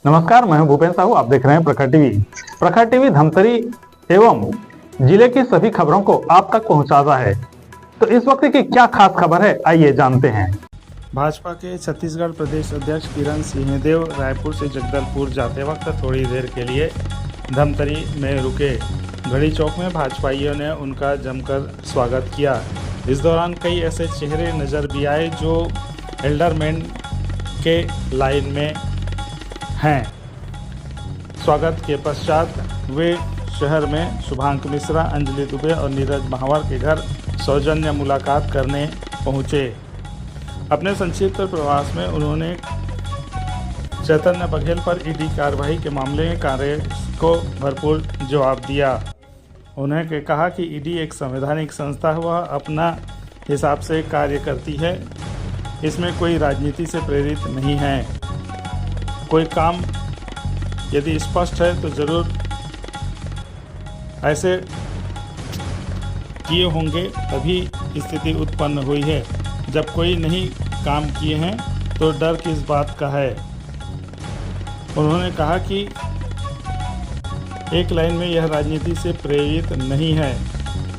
नमस्कार, मैं हूं भूपेन साहू। आप देख रहे हैं प्रखर टीवी। प्रखर टीवी धमतरी एवं जिले की सभी खबरों को आप तक पहुंचाता है। तो इस वक्त की क्या खास खबर है, आइए जानते हैं। भाजपा के छत्तीसगढ़ प्रदेश अध्यक्ष किरण सिंहदेव रायपुर से जगदलपुर जाते वक्त थोड़ी देर के लिए धमतरी में रुके। घड़ी चौक में भाजपाइयों ने उनका जमकर स्वागत किया। इस दौरान कई ऐसे चेहरे नजर भी आए जो एल्डरमैन के लाइन में हैं। स्वागत के पश्चात वे शहर में शुभांक मिश्रा, अंजलि दुबे और नीरज महावर के घर सौजन्य मुलाकात करने पहुंचे। अपने संक्षिप्त प्रवास में उन्होंने चैतन्य बघेल पर ईडी कार्रवाई के मामले में कार्य को भरपूर जवाब दिया। उन्होंने कहा कि ईडी एक संवैधानिक संस्था है, वह अपना हिसाब से कार्य करती है, इसमें कोई राजनीति से प्रेरित नहीं है। कोई काम यदि स्पष्ट है तो जरूर ऐसे किए होंगे, तभी स्थिति उत्पन्न हुई है। जब कोई नहीं काम किए हैं तो डर किस बात का है। उन्होंने कहा कि एक लाइन में यह राजनीति से प्रेरित नहीं है।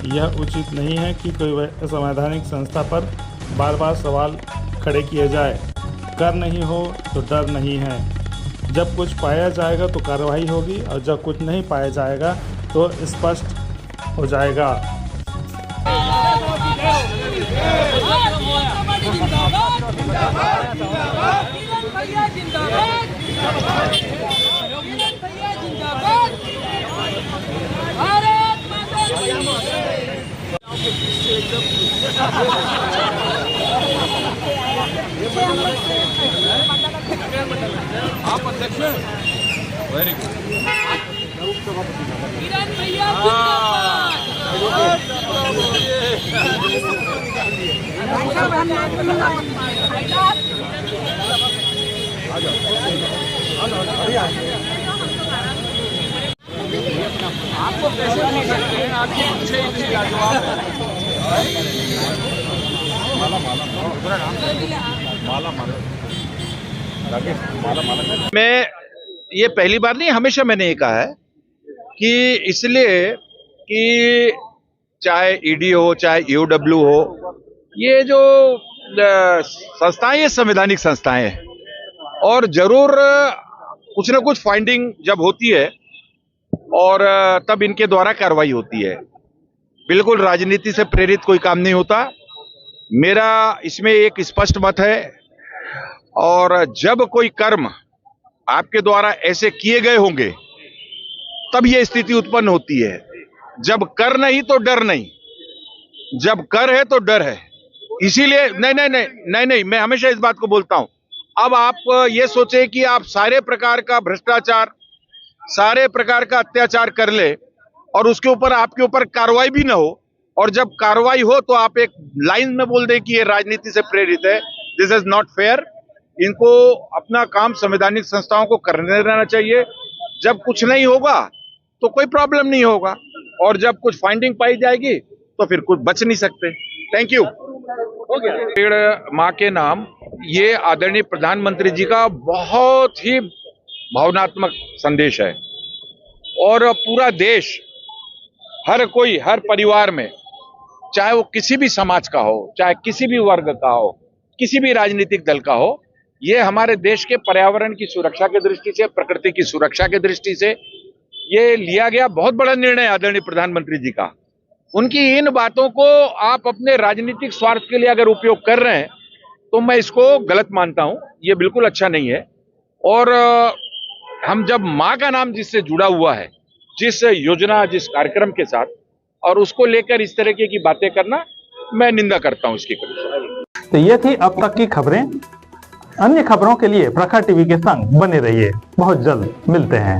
यह उचित नहीं है कि कोई संवैधानिक संस्था पर बार बार सवाल खड़े किए जाए। कर नहीं हो तो डर नहीं है। जब कुछ पाया जाएगा तो कार्रवाई होगी और जब कुछ नहीं पाया जाएगा तो स्पष्ट हो जाएगा। आप अध्यक्ष हैं? Very good. किरण भैया आपको कैसे बोल सकते हैं? आपकी अच्छे इतनी लाजवाब मैं ये पहली बार नहीं, हमेशा मैंने ये कहा है कि इसलिए कि चाहे ईडी हो चाहे ईओडब्ल्यू हो, ये जो संस्थाएं ये संवैधानिक संस्थाएं हैं और जरूर कुछ ना कुछ फाइंडिंग जब होती है और तब इनके द्वारा कार्रवाई होती है। बिल्कुल राजनीति से प्रेरित कोई काम नहीं होता। मेरा इसमें एक स्पष्ट मत है और जब कोई कर्म आपके द्वारा ऐसे किए गए होंगे तब यह स्थिति उत्पन्न होती है। जब कर नहीं तो डर नहीं, जब कर है तो डर है। इसीलिए नहीं, मैं हमेशा इस बात को बोलता हूं। अब आप ये सोचे कि आप सारे प्रकार का भ्रष्टाचार, सारे प्रकार का अत्याचार कर ले और उसके ऊपर आपके ऊपर कार्रवाई भी ना हो, और जब कार्रवाई हो तो आप एक लाइन में बोल दें कि ये राजनीति से प्रेरित है। This is not fair. इनको अपना काम संवैधानिक संस्थाओं को करने देना चाहिए। जब कुछ नहीं होगा तो कोई प्रॉब्लम नहीं होगा, और जब कुछ फाइंडिंग पाई जाएगी तो फिर कुछ बच नहीं सकते। Thank you. पेड़ मां के नाम, ये आदरणीय प्रधानमंत्री जी का बहुत ही भावनात्मक संदेश है और पूरा देश, हर कोई, हर परिवार में, चाहे वो किसी भी समाज का हो, चाहे किसी भी वर्ग का हो, किसी भी राजनीतिक दल का हो, ये हमारे देश के पर्यावरण की सुरक्षा की दृष्टि से, प्रकृति की सुरक्षा की दृष्टि से ये लिया गया बहुत बड़ा निर्णय आदरणीय प्रधानमंत्री जी का। उनकी इन बातों को आप अपने राजनीतिक स्वार्थ के लिए अगर उपयोग कर रहे हैं तो मैं इसको गलत मानता हूं। ये बिल्कुल अच्छा नहीं है। और हम जब मां का नाम जिससे जुड़ा हुआ है, जिस योजना, जिस कार्यक्रम के साथ, और उसको लेकर इस तरह की बातें करना, मैं निंदा करता हूं इसकी। तो ये थी अब तक की खबरें। अन्य खबरों के लिए प्रखर टीवी के संग बने रहिए। बहुत जल्द मिलते हैं।